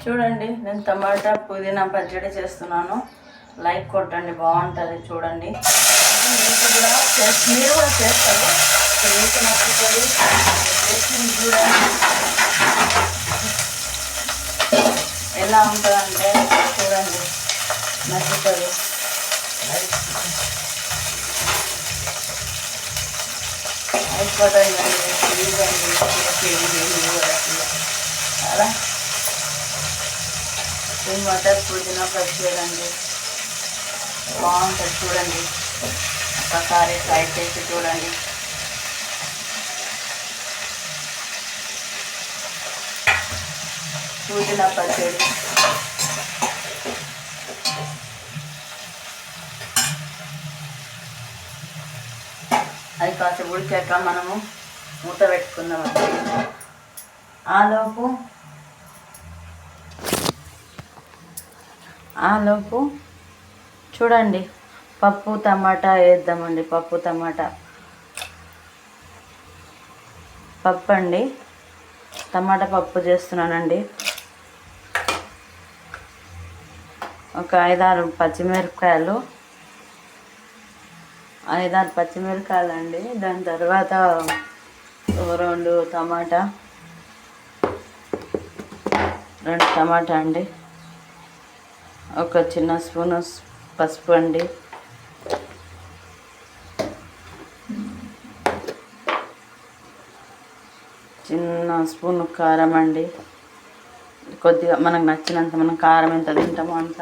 చూడండి, నేను టమాటా పుదీనా పచ్చడి చేస్తున్నాను. లైక్ కొట్టండి, బాగుంటుంది చూడండి. మీరు కూడా చేస్తారు, మీకు నచ్చుతుంది. చూడండి ఎలా ఉంటుందంటే చూడండి, నచ్చుతుంది. లైక్ కొట్టండి, ప్లీజ్ అండి. చాలా టమాటా పుదీనా పచ్చడి అండి, బాగుంటుంది చూడండి. ఒకసారి ట్రై చేసి చూడండి. పుదీనా పచ్చడి అది కాసేపు ఉడికాక మనము మూత పెట్టుకుందామండి. ఆలోపు చూడండి, పప్పు టమాటా వేద్దామండి. పప్పు అండి, టమాటా పప్పు చేస్తున్నానండి. ఒక 5-6 పచ్చిమిరపకాయలు అండి. దాని తర్వాత 2 టమాటా అండి. ఒక చిన్న స్పూను పసుపు అండి. చిన్న స్పూను కారం అండి. కొద్దిగా మనకు నచ్చినంత, మనం కారం ఎంత తింటామో అంత.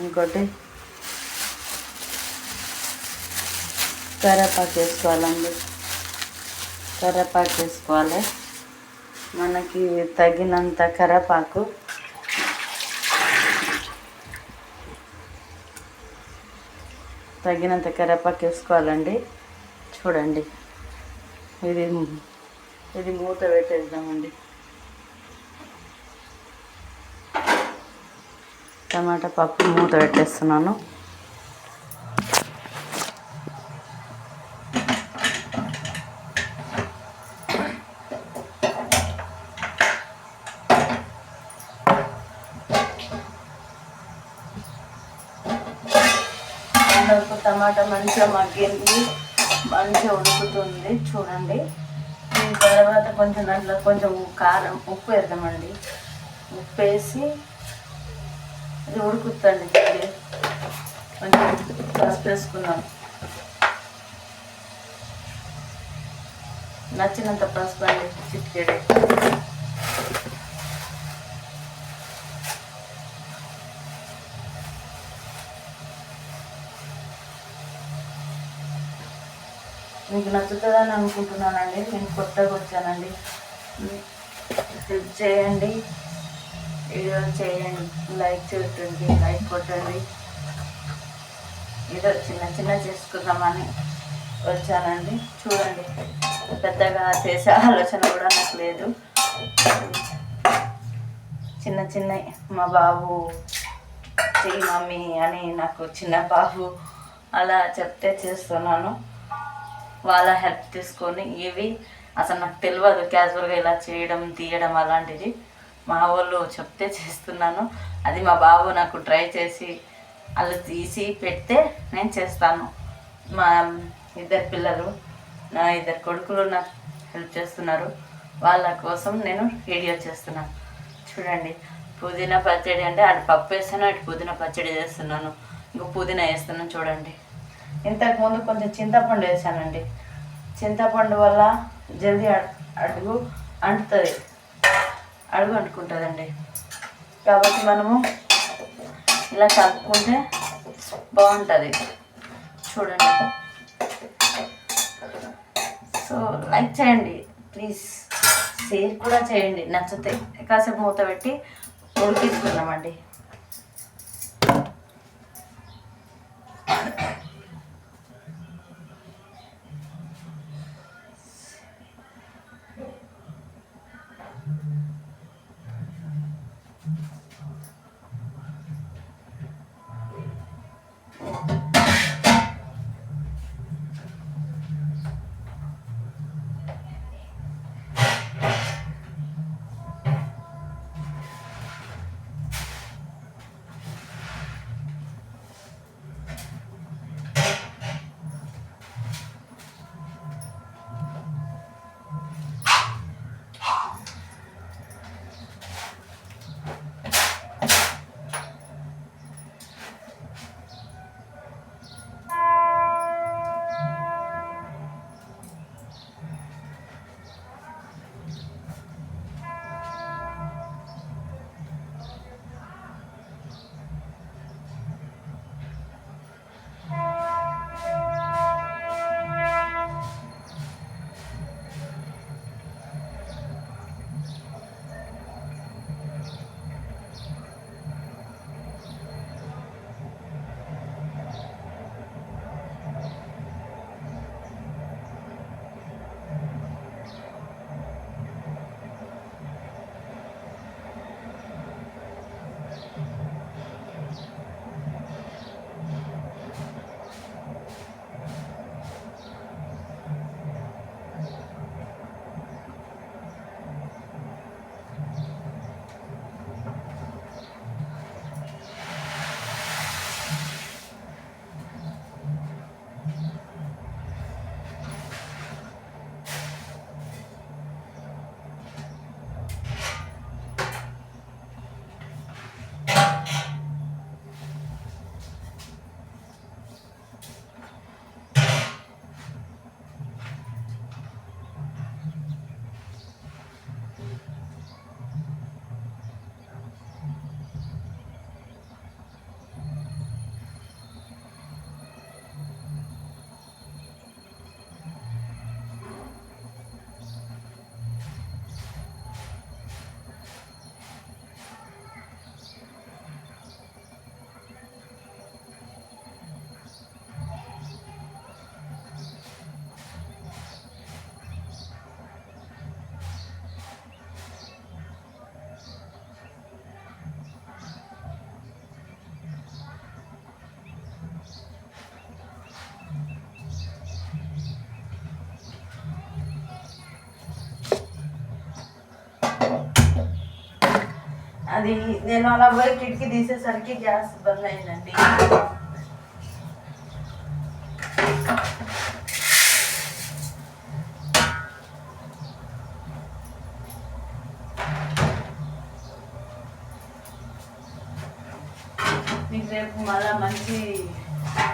ఇంకోటి కరివేపాకు వేసుకోవాలి. మనకి తగినంత కరివేపాకు. వేసుకోవాలండి. చూడండి, ఇది మూత పెట్టేద్దామండి. టమాటా పప్పు మూత పెట్టేస్తున్నాను. టమాటా మంచిగా మగ్గింది, మంచిగా ఉడుకుతుంది చూడండి. దీని తర్వాత దాంట్లో కొంచెం కారం, ఉప్పు వేద్దామండి. ఉప్పు వేసి ఇది ఉడుకుతుంది. కొంచెం పసుపు వేసుకుందాం, నచ్చినంత పసుపు అండి, చిటికెడు. మీకు నచ్చుతుందని అనుకుంటున్నానండి. నేను కొత్తగా వచ్చానండి. హెల్ప్ చేయండి, వీడియో చేయండి, లైక్ కొట్టండి. ఏదో చిన్న చేసుకుందామని వచ్చానండి. చూడండి, పెద్దగా చేసే ఆలోచన కూడా నాకు లేదు. చిన్న మా బాబు చెయ్యి మమ్మీ అని, నాకు చిన్న బాబు అలా చెప్తే చేస్తున్నాను. వాళ్ళ హెల్ప్ తీసుకొని, ఇవి అసలు నాకు తెలియదు క్యాజువల్గా ఇలా చేయడం, తీయడం అలాంటిది. మా వాళ్ళు చెప్తే చేస్తున్నాను. అది మా బాబు నాకు ట్రై చేసి అలా తీసి పెడితే నేను చేస్తాను. మా 2 పిల్లలు, నా 2 కొడుకులు నాకు హెల్ప్ చేస్తున్నారు. వాళ్ళ కోసం నేను వీడియో చేస్తున్నాను. చూడండి, పుదీనా పచ్చడి అంటే అటు పప్పు వేస్తాను, అటు పుదీనా పచ్చడి చేస్తున్నాను. ఇంకో పుదీనా వేస్తున్నాను చూడండి. ఇంతకుముందు కొంచెం చింతపండు వేసానండి. చింతపండు వల్ల జల్దీ అడుగు అంటుకుంటుందండి. కాబట్టి మనము ఇలా కలుపుకుంటే బాగుంటుంది చూడండి. సో లైక్ చేయండి ప్లీజ్, షేర్ కూడా చేయండి నచ్చితే. కాసేపు మూత పెట్టి ఉడికిస్తున్నామండి. అది నేను అలా పోయి కిటికీ తీసేసరికి గ్యాస్ బంద్ అయిందండి. మీకు రేపు మళ్ళీ మంచి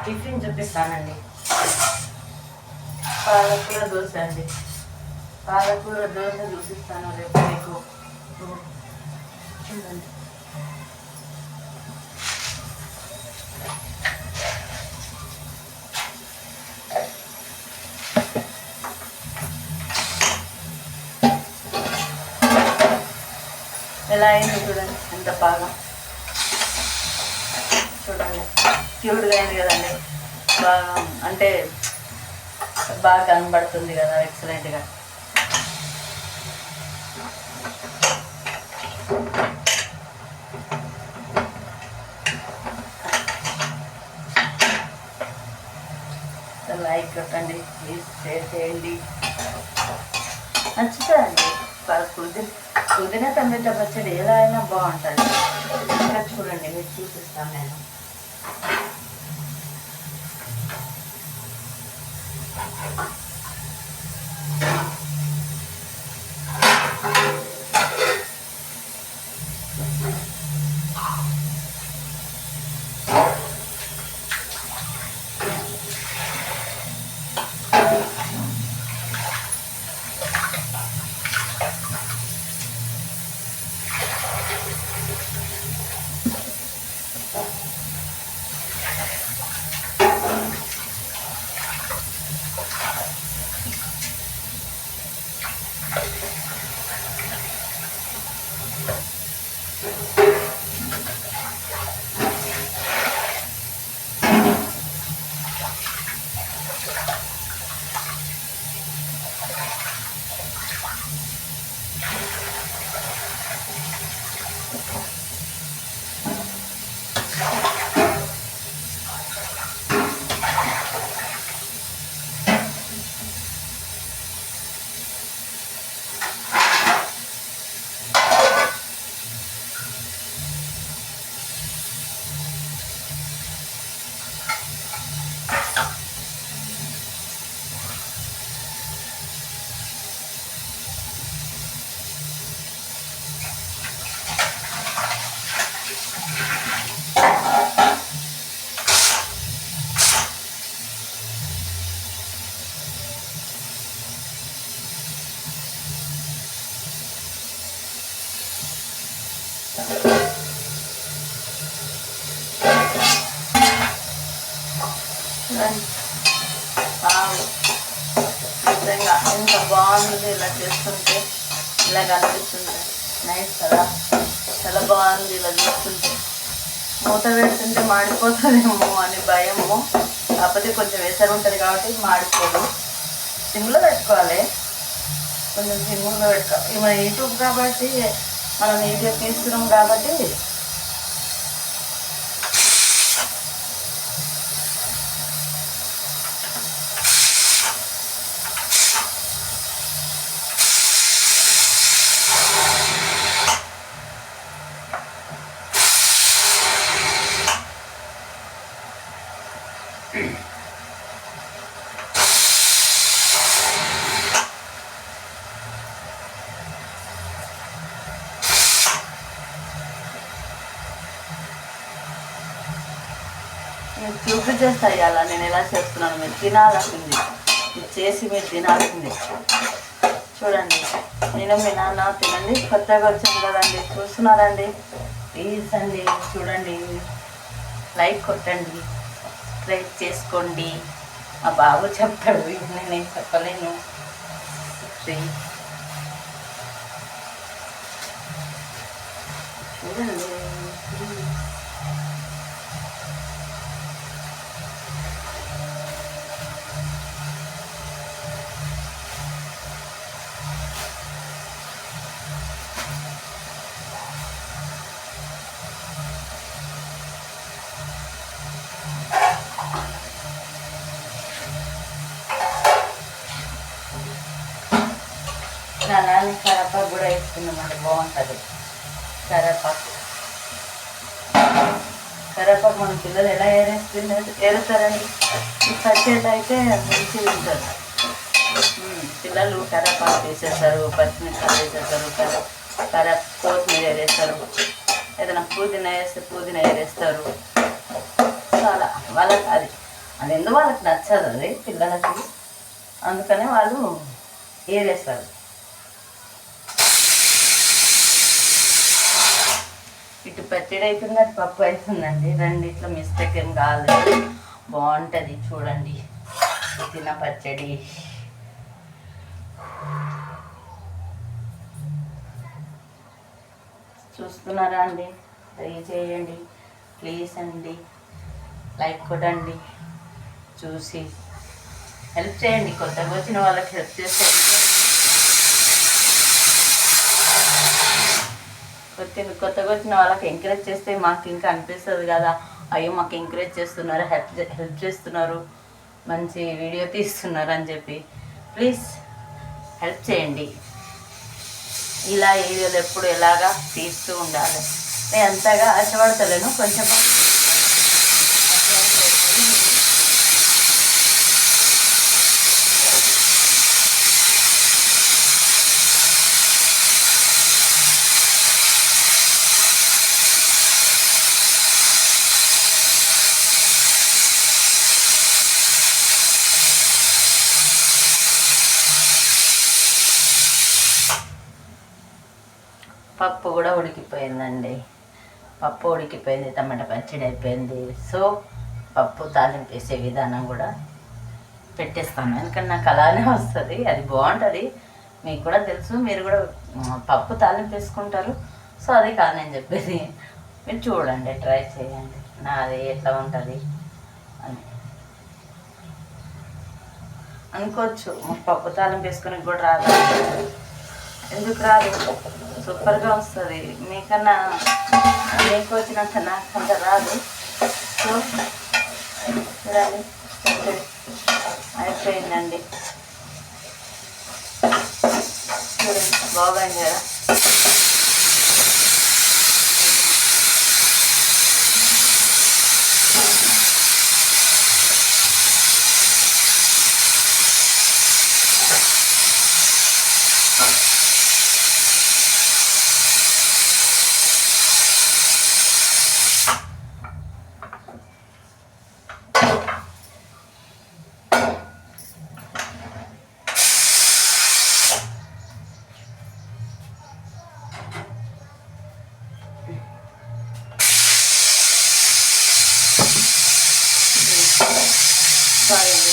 టిఫిన్ చూపిస్తానండి. పాలకూర దోశ అండి. పాలకూర దోశ చూపిస్తాను రేపు మీకు. చూడండి, ఎలా అయింది చూడండి, ఎంత బాగా. చూడండి, క్యూట్గా అయింది కదండి. బాగా అంటే బాగా కనబడుతుంది కదా, ఎక్సలెంట్గా. లైక్ కొట్టండి ప్లీజ్, షేర్ చేయండి. నచ్చుతుందండి. పుదీనా టమాటా పచ్చడి ఎలా అయినా బాగుంటుంది. ఇంకా చూడండి, మీకు చూపిస్తాను నేను. నిజంగా ఎంత బాగుంది ఇలా చేస్తుంటే. ఇలా కనిపిస్తుంది, నైస్ కదా, చాలా బాగుంది ఇలా చూస్తుంటే. మూత పెడుతుంటే మాడిపోతుందేమో అని భయము, కాకపోతే కొంచెం ఎసరు ఉంటుంది కాబట్టి మాడిపోదు. సిమ్లో పెట్టుకోవాలి, కొంచెం సిమ్లో పెట్టుకోవాలి. మన యూట్యూబ్ కాబట్టి మనం నీట్గా తీసుకున్నాం కాబట్టి మీకు చూపించేస్తాయి అలా నేను ఎలా చేస్తున్నాను. మీరు తినాల్సింది, ఇది చేసి మీరు తినాల్సింది. చూడండి, నేను మీ నాన్న తినండి. కొత్తగా వచ్చాను కదండి, చూస్తున్నారండి, ప్లీజ్ అండి చూడండి, లైక్ కొట్టండి, సబ్స్క్రైబ్ చేసుకోండి. మా బాబు చెప్తాడు, నేనేం చెప్పలేను. చూడండి, నా నాన్న కరప కూడా వేసుకున్నామండి, బాగుంటుంది. కరేపాకు కరేపాకు మన పిల్లలు ఎలా ఏరేస్తారండి. ఈ పచ్చళ్ళు అయితే మంచిగా తింటారు. పిల్లలు కరేపాకు వేసేస్తారు, పచ్చిమిరపకాయలు వేసేస్తారు, కొత్తిమీర వేస్తారు, ఏదైనా పుదీనా వేస్తే పుదీనా వేస్తారు. చాలా వాళ్ళకి అది ఎందుకు వాళ్ళకి నచ్చదు, అది పిల్లలకి, అందుకనే వాళ్ళు ఏరేస్తారు. ఇటు పచ్చడి అయిపోయింది, అది పప్పు అవుతుందండి. రెండిట్లో మిస్టేక్ ఏం కాలేదు, బాగుంటుంది. చూడండి పుదీనా పచ్చడి. చూస్తున్నారా అండి? ట్రై చేయండి ప్లీజ్ అండి, లైక్ కొట్టండి, చూసి హెల్ప్ చేయండి. కొత్తగా వచ్చిన వాళ్ళకి హెల్ప్ చేస్తే కొత్తగా వచ్చిన వాళ్ళకి ఎంకరేజ్ చేస్తే మాకు ఇంకా అనిపిస్తుంది కదా, అయ్యో మాకు ఎంకరేజ్ చేస్తున్నారు, హెల్ప్ చేస్తున్నారు, మంచి వీడియో తీస్తున్నారు అని చెప్పి. ప్లీజ్ హెల్ప్ చేయండి. ఇలా వీడియోలు ఎప్పుడు ఎలాగా తీస్తూ ఉండాలి. నేను అంతగా ఆశపడతలేను, కొంచెం పప్పు కూడా ఉడికిపోయిందండి. పప్పు ఉడికిపోయింది, టమాటా పచ్చడి అయిపోయింది. సో పప్పు తాలింపు వేసే విధానం కూడా పెట్టేస్తాను, ఎందుకంటే నాకు అలానే వస్తుంది, అది బాగుంటుంది. మీకు కూడా తెలుసు, మీరు కూడా పప్పు తాలింపు వేసుకుంటారు. సో అది కాదు నేను చెప్పేది, మీరు చూడండి, ట్రై చేయండి నాది ఎట్లా ఉంటుంది అని. అనుకోవచ్చు పప్పు తాలింపు వేసుకొని కూడా రాదు, ఎందుకు రాదు, సూపర్గా వస్తుంది. మీకన్నా మీకు వచ్చినంత నాకంత రాదు. సో చూడండి అయిపోయిందండి, చూడండి బాగుంది కదా.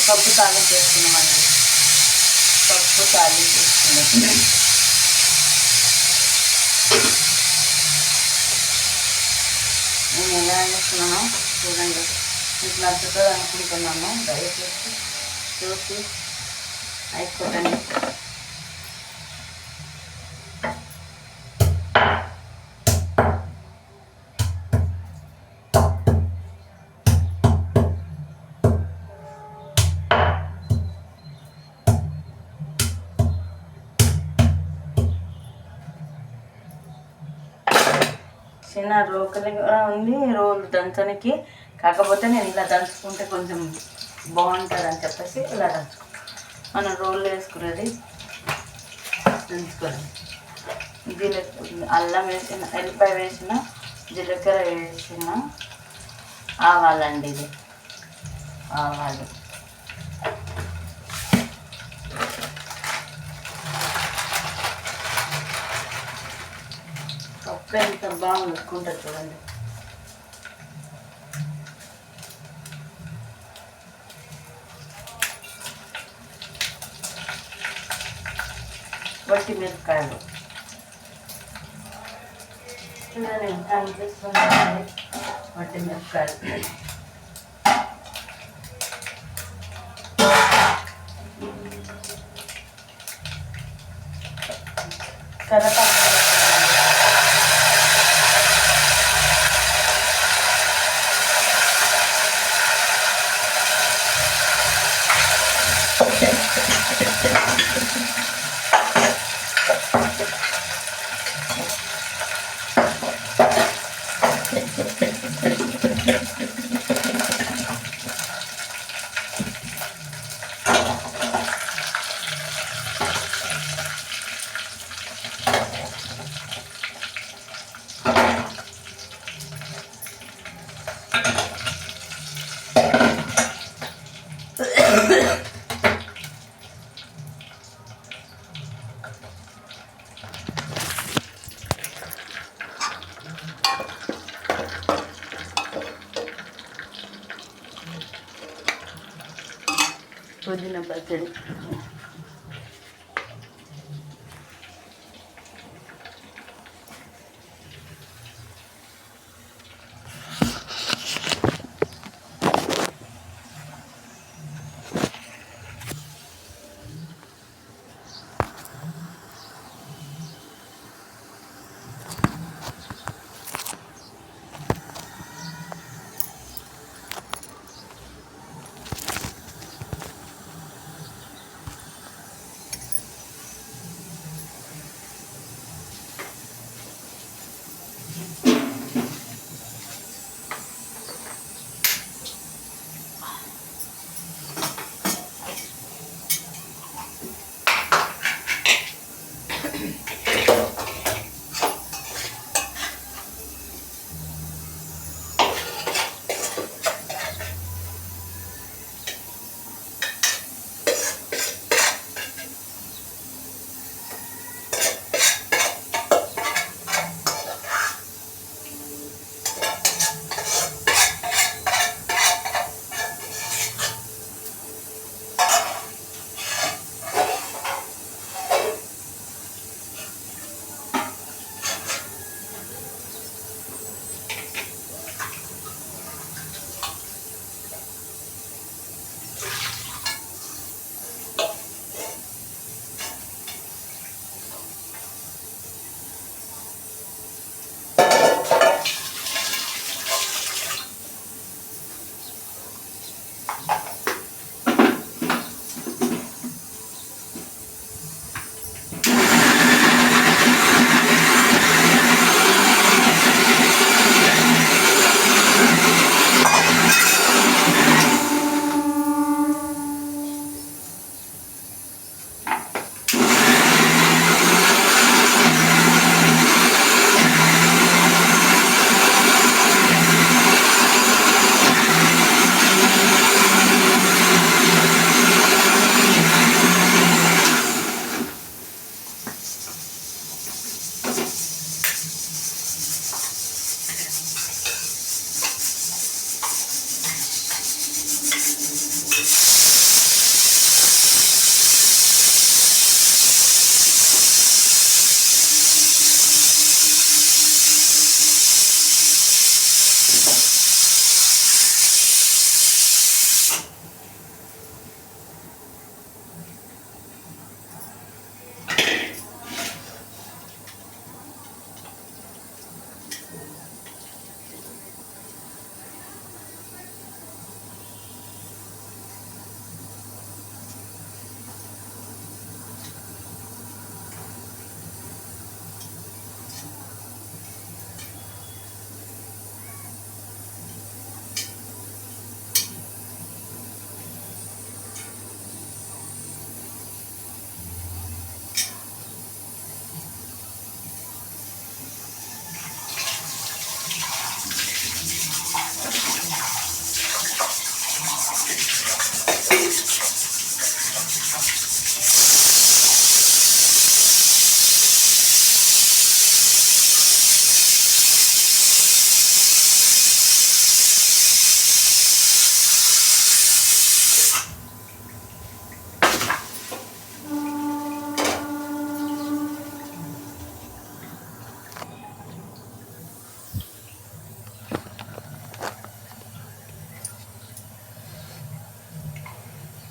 పప్పు తాలింపు చేసుకున్నామండి, పప్పు తాలింపు చేసుకున్నాం. నేను ఎలా చేస్తున్నానో చూడండి, మీకు నచ్చుతుంది అనుకుంటున్నాను. దయచేసి చూసి అయిపోతండి. చిన్న రోకలి కూడా ఉంది, రోలు దంచడానికి. కాకపోతే నేను ఇలా దంచుకుంటే కొంచెం బాగుంటుంది అని చెప్పేసి ఇలా దంచుకుంటాను. మనం రోళ్ళు వేసుకునేది దంచుకోవాలి. అల్లం వేసిన, ఎల్లిపాయ వేసిన, జీలకర్ర వేసిన, ఆవాలండి, ఇది ఆవాలు. పప్పు ఎంత బాగా ఉడుకుంటుంది చూడండి. వట్టి మిరపకాయలు చూడండి ఎంత అనిపిస్తుంది, వట్టి మిరపకాయలు. కరివేపాకు పుదీనా పచ్చడి.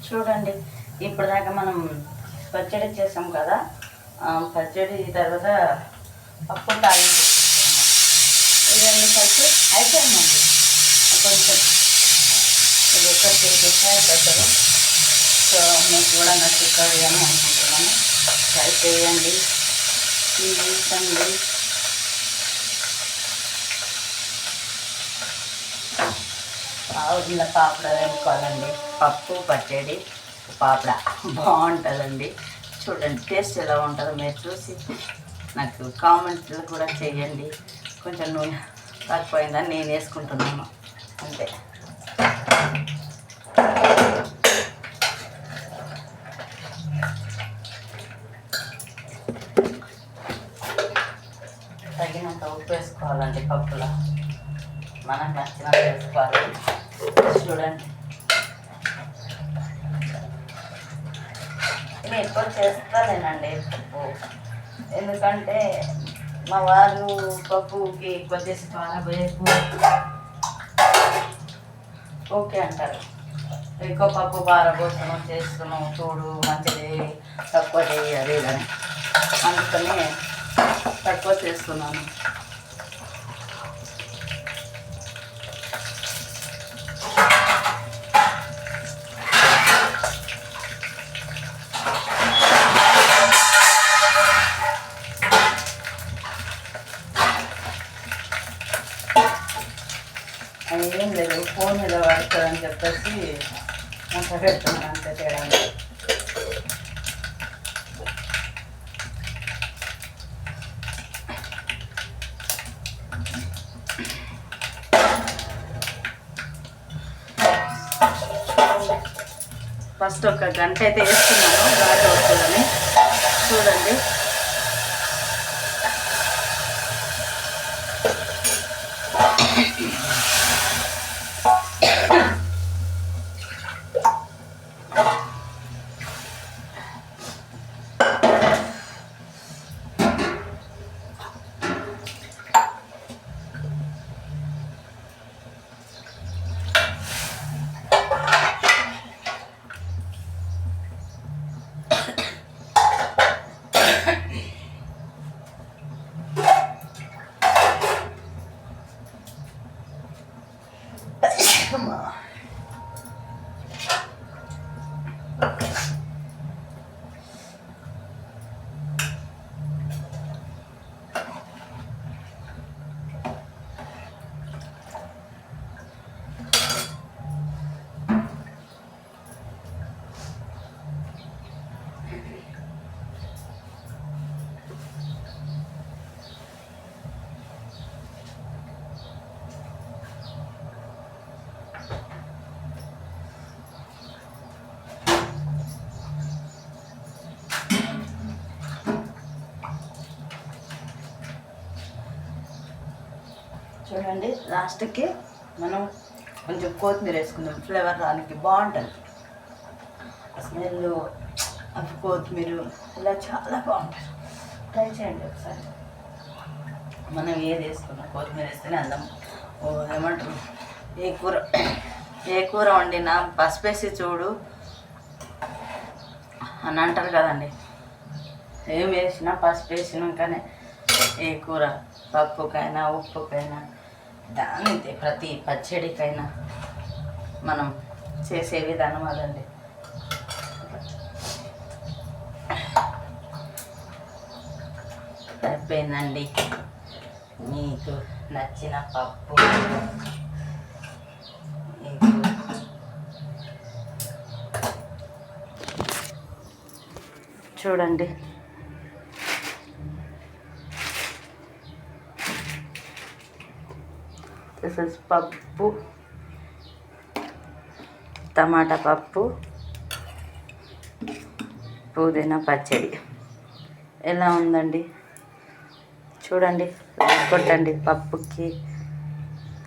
చూడండి, ఇప్పుడు దాకా మనం పచ్చడి చేసాం కదా. పచ్చడి తర్వాత పప్పు తాలింపు ఈ రెండు కలిసి అయిపోయిందండి. కొంచెం ఇది ఒక్కటి చేసేసాయి పెద్దలు. సో మీకు కూడా నచ్చుతుంది అని అనుకుంటున్నాను. ట్రై చేయండి, తీయండి. ఇలా పాపడ వేసుకోవాలండి. పప్పు పచ్చడి పాపడ బాగుంటుందండి. చూడండి టేస్ట్ ఎలా ఉంటుందో మీరు చూసి నాకు కామెంట్లు కూడా చేయండి. కొంచెం నూనె తక్కువైందని నేను వేసుకుంటున్నాను అంతే. తగినంత ఉప్పు వేసుకోవాలండి. పప్పులో మనకు నచ్చినంత వేసుకోవాలి. చూడండి, నేను ఎక్కువ చేస్తానేనండి పప్పు, ఎందుకంటే మా వారు పప్పుకి ఎక్కువ చేసి పాలపోయేకు ఓకే అంటారు. ఎక్కువ పప్పు పారబోతున్నాం చేస్తున్నాం చూడు మంచిది, తక్కువ చేయి అది అని, అందుకని తక్కువ చేస్తున్నాను. ఏం లేదు, ఫోన్ మీద పడుతుందని చెప్పేసి మూత పెడుతున్నాను అంతే చేయడానికి. ఫస్ట్ ఒక గంట అయితే వేస్తున్నాను ఘాటు వస్తుందని. చూడండి, చూడండి, లాస్ట్కి మనం కొంచెం కొత్తిమీర వేసుకుందాం, ఫ్లేవర్ రానికి బాగుంటుంది. స్మెల్ అవి కొత్తిమీర ఇలా చాలా బాగుంటుంది. ట్రై చేయండి ఒకసారి. మనం ఏది వేసుకున్నాం కొత్తిమీర వేస్తేనే అందం. ఏమంటారు, ఏ కూర వండినా పసుపు వేసి చూడు అని అంటారు కదండి. ఏం వేసినా పసుపు వేసినాకనే ఏ కూర, పప్పుకైనా ఉప్పుకైనా దానితే ప్రతి పచ్చడికైనా మనం చేసే విధానం అదండి. అయిపోయిందండి మీకు నచ్చిన పప్పు. చూడండి, దిస్ ఇస్ పప్పు, టమాటా పప్పు, పుదీనా పచ్చడి. ఎలా ఉందండి? చూడండి, కొట్టండి పప్పుకి